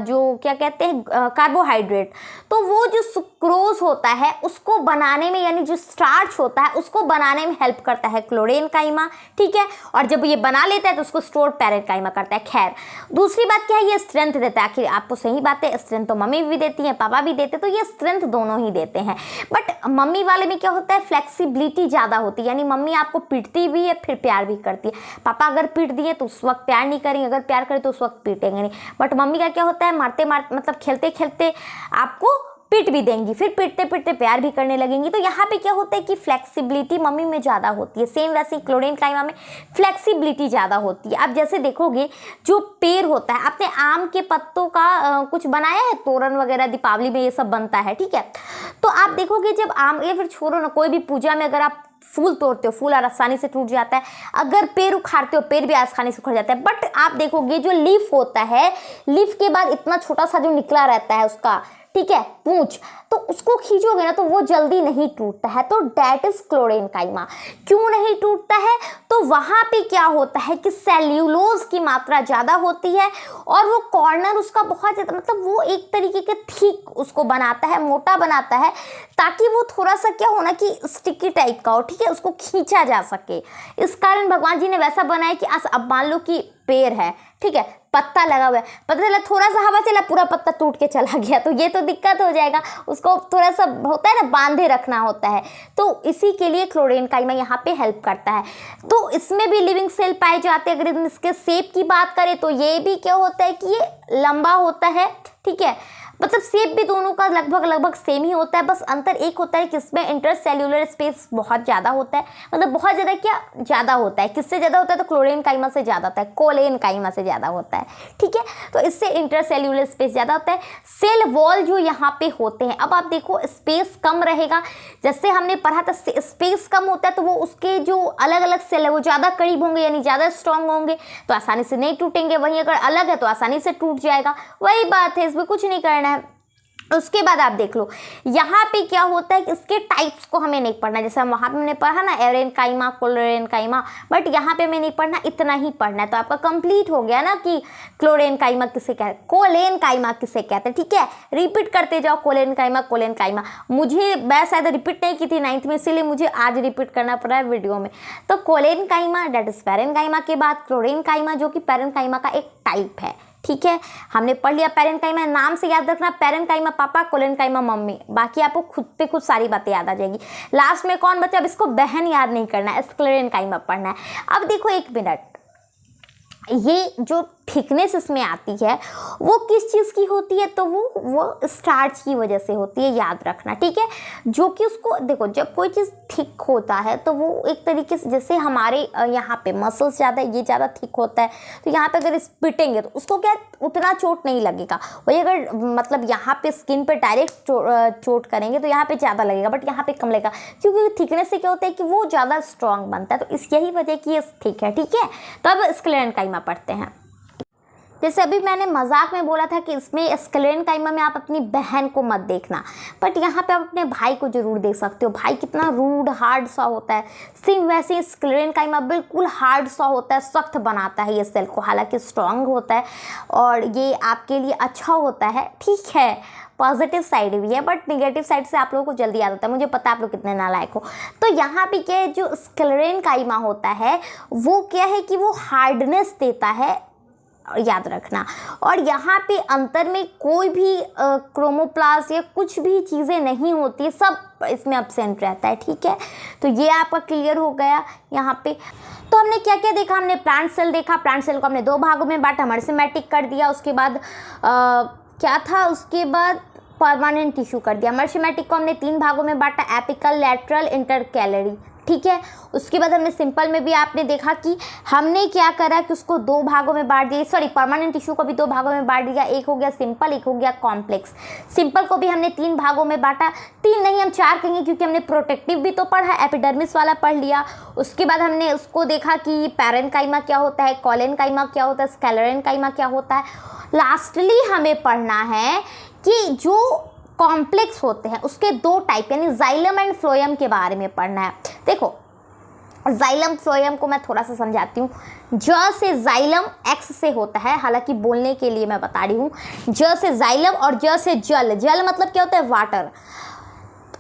जो क्या कहते हैं, कार्बोहाइड्रेट। तो वो जो सुक्रोज होता है उसको बनाने में, यानी जो स्टार्च होता है उसको बनाने में हेल्प करता है क्लोरेनकाइमा, ठीक है। और जब ये बना लेता है तो उसको स्टोर पैरेन्काइमा करता है। खैर, दूसरी बात क्या है? ये स्ट्रेंथ देता है। आखिर आपको सही बात है, स्ट्रेंथ तो मम्मी भी देती है, पापा भी देते, तो ये स्ट्रेंथ दोनों ही देते हैं। बट मम्मी वाले में क्या होता है? फ्लेक्सिबिलिटी ज़्यादा होती है, यानी मम्मी आपको पीटती भी है फिर प्यार भी करती है। पापा अगर पीट दिए तो उस वक्त प्यार नहीं करेंगे, अगर प्यार करें तो उस वक्त पीटेंगे नहीं। बट मम्मी का क्या होता है? मारते मारते, मतलब खेलते खेलते आपको पीट भी देंगी, फिर पीटते पीटते प्यार भी करने लगेंगी। तो यहाँ पे क्या होता है कि फ्लेक्सिबिलिटी मम्मी में ज़्यादा होती है। सेम वैसे ही क्लोरेनकाइमा में फ्लेक्सिबिलिटी ज़्यादा होती है। आप जैसे देखोगे जो पेड़ होता है, आपने आम के पत्तों का कुछ बनाया है, तोरण वगैरह दीपावली में ये सब बनता है, ठीक है। तो आप देखोगे जब आम, या फिर छोड़ो ना, कोई भी पूजा में अगर आप फूल तोड़ते हो, फूल आसानी से टूट जाता है। अगर पेड़ उखाड़ते हो, पेड़ भी आसानी से उखड़ जाता है। बट आप देखोगे जो लीफ होता है, लीफ के बाद इतना छोटा सा जो निकला रहता है उसका, ठीक है, पूंछ, तो उसको खींचोगे ना तो वो जल्दी नहीं टूटता है, तो डेट इज क्लोरेनकाइमा। क्यों नहीं टूटता है? तो वहाँ पे क्या होता है कि सेल्यूलोज की मात्रा ज़्यादा होती है और वो कॉर्नर उसका बहुत ज़्यादा, मतलब वो एक तरीके के थिक उसको बनाता है, मोटा बनाता है, ताकि वो थोड़ा सा क्या हो ना कि स्टिकी टाइप का हो, ठीक है, उसको खींचा जा सके। इस कारण भगवान जी ने वैसा बनाया कि अब मान लो कि पेड़ है, ठीक है, पत्ता लगा हुआ है, पता चला थोड़ा सा हवा चला पूरा पत्ता टूट के चला गया, तो ये तो दिक्कत हो जाएगा, उसको थोड़ा सा होता है ना, बांधे रखना होता है। तो इसी के लिए क्लोरेनकाइमा यहाँ पे हेल्प करता है। तो इसमें भी लिविंग सेल पाए जाते हैं। अगर इसके शेप की बात करें तो ये भी क्या होता है कि ये लंबा होता है, ठीक है, मतलब शेप भी दोनों का लगभग सेम ही होता है, बस अंतर एक होता है कि इसमें इंटरसेल्यूलर स्पेस बहुत ज़्यादा होता है, मतलब बहुत ज़्यादा क्या ज़्यादा होता है, किससे ज़्यादा होता है? तो क्लोरेनकाइमा से ज़्यादा होता है, कोलेनकाइमा से ज़्यादा होता है, ठीक है, तो इससे इंटरसेल्यूलर स्पेस ज़्यादा होता है। सेल वॉल जो यहाँ पे होते हैं, अब आप देखो स्पेस कम रहेगा, जैसे हमने पढ़ा था स्पेस कम होता है तो वो उसके जो अलग अलग सेल है वो ज़्यादा करीब होंगे, यानी ज़्यादा स्ट्रॉन्ग होंगे, तो आसानी से नहीं टूटेंगे। वहीं अगर अलग है तो आसानी से टूट जाएगा, वही बात है, इसमें कुछ नहीं करना है। उसके बाद आप देख लो यहाँ पे क्या होता है कि इसके टाइप्स को हमें नहीं पढ़ना, जैसे हम वहाँ पे हमने पढ़ा ना एरेनकाइमा, क्लोरेनकाइमा, बट यहाँ पे हमें नहीं पढ़ना, इतना ही पढ़ना है, तो आपका कंप्लीट हो गया ना कि क्लोरेनकाइमा किसे कहते हैं, कोलेनकाइमा किसे कहते हैं, ठीक है, रिपीट करते जाओ, कोलेनकाइमा कोलेनकाइमा। मुझे मैं शायद रिपीट नहीं की थी 9th में, इसीलिए मुझे आज रिपीट करना पड़ा है वीडियो में। तो कोलेनकाइमा डेट इज पैरेनकाइमा के बाद क्लोरेनकाइमा जो कि पैरेनकाइमा का एक टाइप है, ठीक है, हमने पढ़ लिया पैरेनकाइमा, नाम से याद रखना, पैरेनकाइमा पापा, कोलेनकाइमा मम्मी, बाकी आपको खुद पे खुद सारी बातें याद आ जाएगी। लास्ट में कौन बचा? अब इसको बहन याद नहीं करना है, क्लोरेनकाइमा पढ़ना है। अब देखो एक मिनट, ये जो थिकनेस इसमें आती है वो किस चीज़ की होती है? तो वो स्टार्च की वजह से होती है, याद रखना, ठीक है, जो कि उसको देखो जब कोई चीज़ थिक होता है तो वो एक तरीके से, जैसे हमारे यहाँ पे मसल्स ज़्यादा, ये ज़्यादा थिक होता है, तो यहाँ पे अगर पिटेंगे तो उसको क्या उतना चोट नहीं लगेगा, वही अगर मतलब यहाँ पे स्किन पे डायरेक्ट चोट करेंगे तो यहाँ पे ज़्यादा लगेगा, बट यहाँ पे कम लगेगा, क्योंकि थिकनेस से क्या होता है कि वो ज़्यादा स्ट्रॉन्ग बनता है, तो इस यही वजह की ये थिक है, ठीक है। तो अब क्लोरेनकाइमा पढ़ते हैं। जैसे अभी मैंने मजाक में बोला था कि इसमें क्लोरेनकाइमा में आप अपनी बहन को मत देखना, बट यहाँ पे आप अपने भाई को जरूर देख सकते हो। भाई कितना रूड हार्ड सा होता है, सेम वैसे ही क्लोरेनकाइमा बिल्कुल हार्ड सा होता है, सख्त बनाता है ये सेल को, हालांकि स्ट्रांग होता है और ये आपके लिए अच्छा होता है, ठीक है, पॉजिटिव साइड भी है, बट निगेटिव साइड से आप लोगों को जल्दी याद आता है, मुझे पता है आप लोग कितने नालायक हो। तो यहाँ पे क्या है, जो क्लोरेनकाइमा होता है वो क्या है कि वो हार्डनेस देता है, याद रखना, और यहाँ पे अंतर में कोई भी क्रोमोप्लास्ट या कुछ भी चीज़ें नहीं होती, सब इसमें एब्सेंट रहता है, ठीक है। तो ये आपका क्लियर हो गया यहाँ पे। तो हमने क्या क्या देखा? हमने प्लांट सेल देखा, प्लांट सेल को हमने 2 भागों में बांटा, मर्सिमेटिक कर दिया, उसके बाद क्या था, उसके बाद परमानेंट टिश्यू कर दिया। मर्सिमेटिक को हमने 3 भागों में बांटा, एपिकल, लैटरल, इंटरकैलरी, ठीक है। उसके बाद हमने सिंपल में भी आपने देखा कि हमने क्या करा कि उसको 2 भागों में बांट दिया, सॉरी परमानेंट टिश्यू को भी 2 भागों में बांट दिया, एक हो गया सिंपल, एक हो गया कॉम्प्लेक्स। सिंपल को भी हमने 3 भागों में बांटा, 3 नहीं हम 4 कहेंगे, क्योंकि हमने प्रोटेक्टिव भी तो पढ़ा, एपिडर्मिस वाला पढ़ लिया। उसके बाद हमने उसको देखा कि पैरेनकाइमा क्या होता है, कोलेनकाइमा क्या होता है, क्लोरेनकाइमा क्या होता है। लास्टली हमें पढ़ना है कि जो कॉम्प्लेक्स होते हैं उसके 2 टाइप, यानी जाइलम एंड फ्लोएम के बारे में पढ़ना है। देखो जाइलम फ्लोएम को मैं थोड़ा सा समझाती हूँ। ज से जाइलम एक्स से होता है, हालांकि बोलने के लिए मैं बता रही हूँ, ज से जाइलम और ज से जल। जल मतलब क्या होता है? वाटर।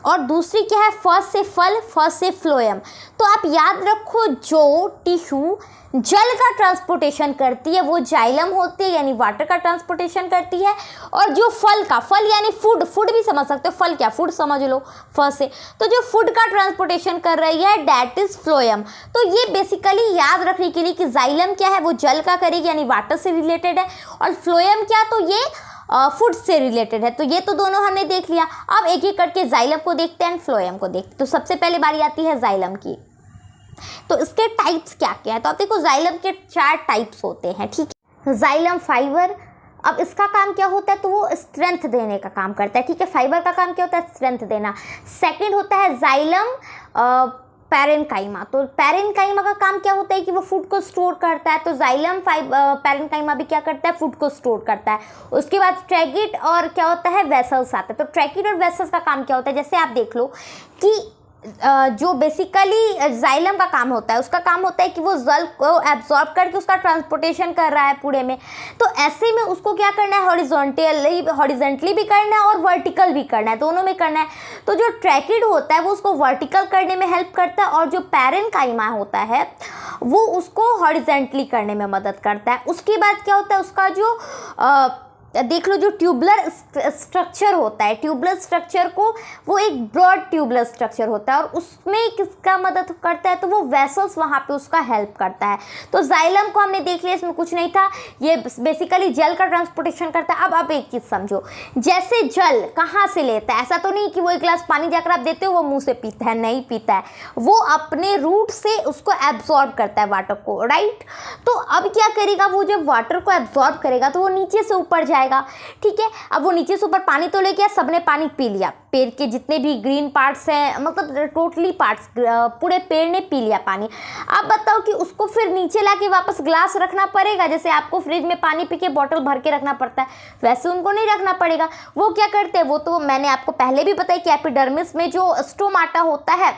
और दूसरी क्या है? फ से फल, फ से फ्लोएम। तो आप याद रखो, जो टिश्यू जल का ट्रांसपोर्टेशन करती है वो जाइलम होती है, यानी वाटर का ट्रांसपोर्टेशन करती है, और जो फल का, फल यानी फूड, फूड भी समझ सकते हो, फल क्या, फूड समझ लो फ से, तो जो फूड का ट्रांसपोर्टेशन कर रही है दैट इज फ्लोएम। तो ये बेसिकली याद रखने के लिए कि जाइलम क्या है, वो जल का करेगी, यानी वाटर से रिलेटेड है, और फ्लोएम क्या, तो ये फूड से रिलेटेड है। तो ये तो दोनों हमने देख लिया। अब एक एक करके जाइलम को देखते हैं, फ्लोएम को देखते हैं। तो सबसे पहले बारी आती है जाइलम की। तो इसके टाइप्स क्या क्या है? तो आप देखो जाइलम के 4 टाइप्स होते हैं, ठीक है। जाइलम फाइबर, अब इसका काम क्या होता है? तो वो स्ट्रेंथ देने का काम करता है, ठीक है। फाइबर का काम क्या होता है? स्ट्रेंथ देना। सेकंड होता है जाइलम पैरेन्काइमा। तो पैरेन्काइमा का काम क्या होता है कि वो फूड को स्टोर करता है। तो जाइलम पैरेन्काइमा भी क्या करता है, फूड को स्टोर करता है। उसके बाद ट्रैकिड और क्या होता है, वेसल्स आते हैं। तो ट्रैकिड और वेसल्स का काम क्या होता है, जैसे आप देख लो कि जो बेसिकली जाइलम का काम होता है, उसका काम होता है कि वो जल को एब्जॉर्ब करके उसका ट्रांसपोर्टेशन कर रहा है पूरे में। तो ऐसे में उसको क्या करना है, हॉरिजॉन्टली भी करना है और वर्टिकल भी करना है, दोनों में करना है। तो जो ट्रैकिड होता है वो उसको वर्टिकल करने में हेल्प करता है और जो पैरेन्काइमा होता है वो उसको हॉरिजॉन्टली करने में मदद करता है। उसके बाद क्या होता है, उसका जो देख लो जो ट्यूबुलर स्ट्रक्चर होता है, ट्यूबुलर स्ट्रक्चर को वो एक ब्रॉड ट्यूबुलर स्ट्रक्चर होता है और उसमें किसका मदद करता है, तो वो वेसल्स वहाँ पे उसका हेल्प करता है। तो जाइलम को हमने देख लिया, इसमें कुछ नहीं था, ये बेसिकली जल का ट्रांसपोर्टेशन करता है। अब आप एक चीज़ समझो, जैसे जल कहाँ से लेता है, ऐसा तो नहीं कि वो एक गिलास पानी जाकर आप देते हो वो मुँह से पीता है, नहीं पीता है, वो अपने रूट से उसको एब्जॉर्ब करता है वाटर को, राइट। तो अब क्या करेगा, वो जब वाटर को एब्जॉर्ब करेगा तो वो नीचे से ऊपर जाएगा, ठीक है। अब वो नीचे से ऊपर पानी तो ले गया, सबने पानी पी लिया, पेड़ के जितने भी ग्रीन पार्ट्स हैं, मतलब टोटली पार्ट्स, पूरे पेड़ ने पी लिया पानी। अब बताओ कि उसको फिर नीचे लाके वापस ग्लास रखना पड़ेगा, जैसे आपको फ्रिज में पानी पी के बॉटल भर के रखना पड़ता है, वैसे उनको नहीं रखना पड़ेगा। वो क्या करते हैं, वो तो मैंने आपको पहले भी बताया कि एपिडर्मिस में जो स्टोमाटा होता है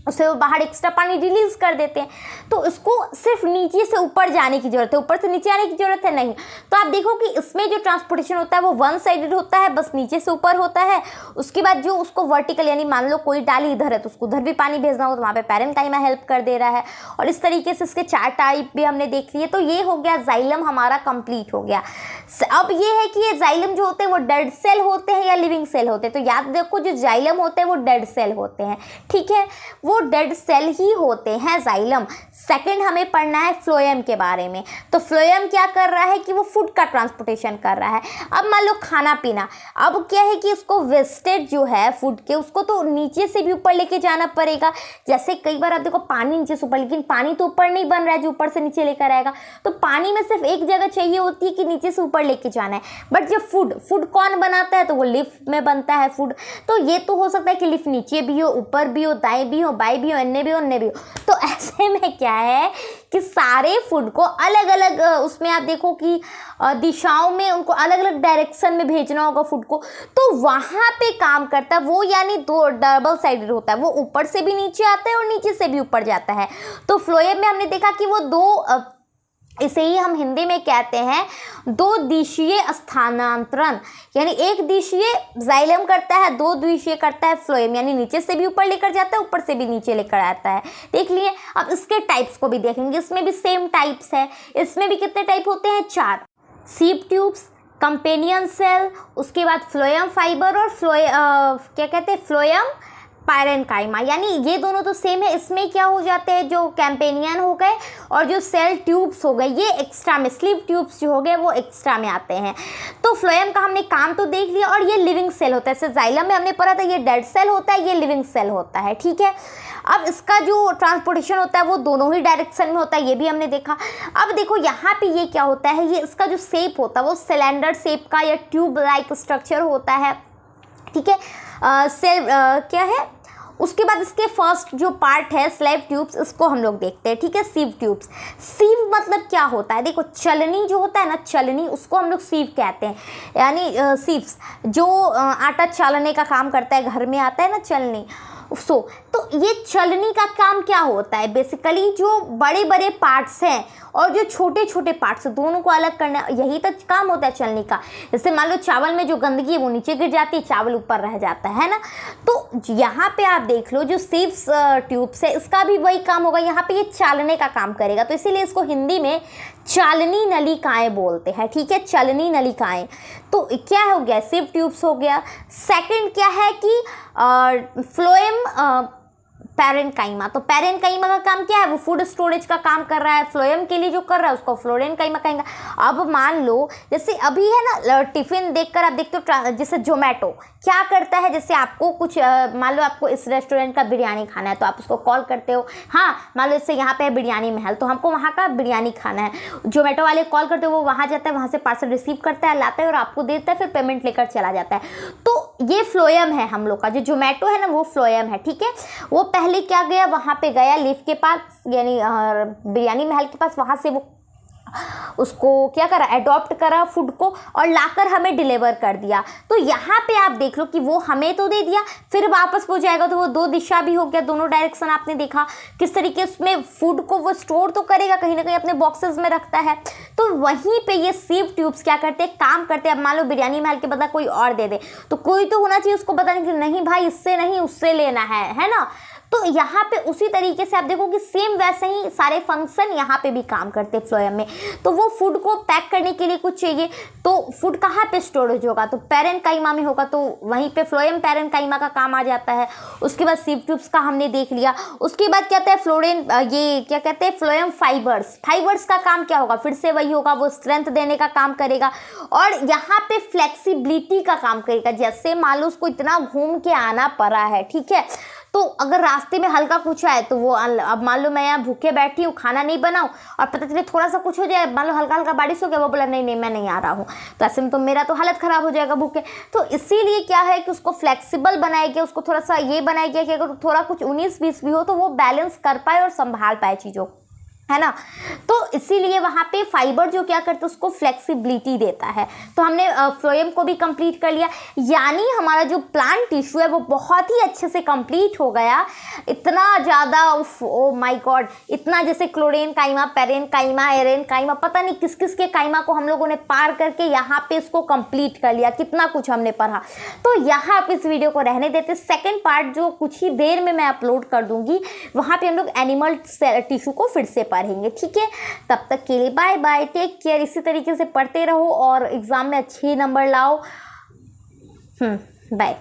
उससे वो बाहर एक्स्ट्रा पानी रिलीज कर देते हैं। तो इसको सिर्फ नीचे से ऊपर जाने की जरूरत है, ऊपर से नीचे आने की जरूरत है नहीं। तो आप देखो कि इसमें जो ट्रांसपोर्टेशन होता है वो वन साइडेड होता है, बस नीचे से ऊपर होता है। उसके बाद जो उसको वर्टिकल, यानी मान लो कोई डाली इधर है तो उसको उधर भी पानी भेजना हो तो वहाँ पे पैरेन्काइमा हेल्प कर दे रहा है। और इस तरीके से इसके 4 टाइप भी हमने देख लिए। तो ये हो गया जाइलम, हमारा कंप्लीट हो गया। अब ये है कि ये जाइलम जो होते हैं वो डेड सेल होते हैं या लिविंग सेल होते हैं। तो याद रखो जो जाइलम होते हैं वो डेड सेल होते हैं, ठीक है, वो डेड सेल ही होते हैं जाइलम। सेकंड हमें पढ़ना है फ्लोएम के बारे में। तो फ्लोएम क्या कर रहा है कि वो फूड का ट्रांसपोर्टेशन कर रहा है। अब मान लो खाना पीना, अब क्या है कि इसको वेस्टेज जो है फूड के, उसको तो नीचे से भी ऊपर लेके जाना पड़ेगा। जैसे कई बार आप देखो पानी नीचे से ऊपर, लेकिन पानी तो ऊपर नहीं बन रहा है जो ऊपर से नीचे लेकर आएगा। तो पानी में सिर्फ एक जगह चाहिए होती है कि नीचे से ऊपर लेके जाना है। बट जब फूड कौन बनाता है, तो वो लिफ्ट में बनता है फूड। तो ये तो हो सकता है कि लिफ्ट नीचे भी हो, ऊपर भी हो, दाएं भी हो, बाएं भी हो, अन्य भी हो, अन्य भी हो। तो ऐसे में क्या है कि सारे फूड को अलग अलग उसमें आप देखो कि दिशाओं में उनको अलग अलग डायरेक्शन में भेजना होगा फूड को, तो वहाँ पे काम करता है वो, यानी दो डबल साइडेड होता है, वो ऊपर से भी नीचे आता है और नीचे से भी ऊपर जाता है। तो फ्लोएम में हमने देखा कि वो दो, इसे ही हम हिंदी में कहते हैं दो दिशीय स्थानांतरण, यानी एक दिशीय जाइलम करता है, दो दिशीय करता है फ्लोएम, यानी नीचे से भी ऊपर लेकर जाता है, ऊपर से भी नीचे लेकर आता है। देख लिए। अब इसके टाइप्स को भी देखेंगे, इसमें भी सेम टाइप्स है। इसमें भी कितने टाइप होते हैं, 4। सीव ट्यूब्स, कंपेनियन सेल, उसके बाद फ्लोएम फाइबर और क्या कहते हैं फ्लोएम पैरेन्काइमा, यानी ये दोनों तो सेम है। इसमें क्या हो जाते हैं, जो कैम्पेनियन हो गए और जो सेल ट्यूब्स हो गए ये एक्स्ट्रा में, स्लीव ट्यूब्स जो हो गए वो एक्स्ट्रा में आते हैं। तो फ्लोएम का हमने काम तो देख लिया। और ये लिविंग सेल होता है, जैसे जाइलम में हमने पढ़ा था ये डेड सेल होता है, ये लिविंग सेल होता है, ठीक है। अब इसका जो ट्रांसपोर्टेशन होता है वो दोनों ही डायरेक्शन में होता है, ये भी हमने देखा। अब देखो यहाँ पे ये क्या होता है, ये इसका जो शेप होता है वो सिलेंडर शेप का या ट्यूब लाइक स्ट्रक्चर होता है, ठीक है। सेल क्या है, उसके बाद इसके फर्स्ट जो पार्ट है स्लेव ट्यूब्स, इसको हम लोग देखते हैं, ठीक है। सीव ट्यूब्स, सीव मतलब क्या होता है, देखो चलनी जो होता है ना, चलनी, उसको हम लोग सीव कहते हैं, यानी सीव्स जो आटा चालने का काम करता है, घर में आता है ना चलनी। तो ये चलनी का काम क्या होता है, बेसिकली जो बड़े बड़े पार्ट्स हैं और जो छोटे छोटे पार्ट्स हैं दोनों को अलग करना, यही तो काम होता है चलनी का। जैसे मान लो चावल में जो गंदगी है वो नीचे गिर जाती है, चावल ऊपर रह जाता है ना। तो यहाँ पे आप देख लो जो सीव्स ट्यूब्स है इसका भी वही काम होगा, यहाँ पे ये चालने का काम करेगा। तो इसीलिए इसको हिंदी में चालनी नलिकाएं बोलते हैं, ठीक है, चलनी नलिकाएं। तो क्या हो गया, सीव ट्यूब्स हो गया। सेकंड क्या है कि फ्लोएम पैरेन्काइमा। तो पैरेन्काइमा का काम क्या है, वो फूड स्टोरेज का काम कर रहा है। फ्लोएम के लिए जो कर रहा है उसको फ्लोरेन्काइमा कहेंगे। अब मान लो जैसे अभी है ना टिफिन देखकर आप देखते हो, जैसे जोमेटो क्या करता है, जैसे आपको कुछ मान लो आपको इस रेस्टोरेंट का बिरयानी खाना है तो आप उसको कॉल करते हो, हाँ मान लो इससे यहाँ पे है बिरयानी महल, तो हमको वहाँ का बिरयानी खाना है। जोमेटो वाले कॉल करते हो, वो वहाँ जाता है, वहाँ से पार्सल रिसीव करता है, लाता है और आपको देता है, फिर पेमेंट लेकर चला जाता है। तो ये फ्लोएम है हम लोग का, जो जोमेटो है ना वो फ्लोएम है, ठीक है। वो पहले पहले क्या गया, वहाँ पे गया लिफ्ट के पास, यानी बिरयानी महल के पास, वहाँ से वो उसको क्या करा, अडॉप्ट करा फूड को और लाकर हमें डिलीवर कर दिया। तो यहाँ पे आप देख लो कि वो हमें तो दे दिया, फिर वापस हो जाएगा, तो वो दो दिशा भी हो गया, दोनों डायरेक्शन आपने देखा किस तरीके उसमें फूड को वो स्टोर तो करेगा, कहीं ना कहीं अपने बॉक्सेस में रखता है। तो वहीं पे ये सीव ट्यूब्स क्या करते हैं, काम करते हैं। अब मान लो बिरयानी महल के बदला कोई और दे दे, तो कोई तो होना चाहिए उसको बताने कि नहीं भाई इससे नहीं उससे लेना है ना। तो यहाँ पे उसी तरीके से आप देखो कि सेम वैसे ही सारे फंक्शन यहाँ पे भी काम करते हैं फ्लोएम में। तो वो फूड को पैक करने के लिए कुछ चाहिए, तो फूड कहाँ पे स्टोरेज होगा, तो पैरेन्काइमा में होगा, तो वहीं पे फ्लोएम पैरेन्काइमा का काम आ जाता है। उसके बाद सीव ट्यूब्स का हमने देख लिया। उसके बाद क्या कहते हैं ये क्या कहते हैं फ्लोएम फाइबर्स का काम क्या होगा, फिर से वही होगा, वो स्ट्रेंथ देने का काम करेगा और यहाँ पे फ्लेक्सिबिलिटी का काम करेगा। जैसे मान लो उसको इतना घूम के आना पड़ा है, ठीक है, तो अगर रास्ते में हल्का कुछ आए तो वो, अब मान लो मैं यहाँ भूखे बैठी हूँ, खाना नहीं बनाऊँ और पता चले थोड़ा सा कुछ हो जाए, मान लो हल्का हल्का बारिश हो गया, वो बोला नहीं मैं नहीं आ रहा हूँ, तो ऐसे में तो मेरा तो हालत ख़राब हो जाएगा भूखे। तो इसीलिए क्या है कि उसको फ्लेक्सिबल बनाया गया, उसको थोड़ा सा ये बनाया गया कि अगर थोड़ा कुछ 19-20 भी हो तो वो बैलेंस कर पाए और संभाल पाए चीज़ों, है ना। तो इसीलिए वहाँ पे फाइबर जो क्या करता है उसको फ्लेक्सिबिलिटी देता है। तो हमने फ्लोएम को भी कंप्लीट कर लिया, यानी हमारा जो प्लांट टिश्यू है वो बहुत ही अच्छे से कंप्लीट हो गया। इतना ज़्यादा, ओ माय गॉड, इतना जैसे क्लोरेन काइमा, पैरेन्काइमा, एरेन्काइमा, पता नहीं किस किस के काइमा को हम लोगों ने पार करके यहाँ पे इसको कंप्लीट कर लिया। कितना कुछ हमने पढ़ा। तो यहाँ पे इस वीडियो को रहने देते, सेकेंड पार्ट जो कुछ ही देर में मैं अपलोड कर दूँगी, वहाँ पर हम लोग एनिमल टिश्यू को फिर से पढ़ेंगे, ठीक है। तब तक के लिए बाय बाय, टेक केयर। इसी तरीके से पढ़ते रहो और एग्जाम में अच्छे नंबर लाओ। बाय।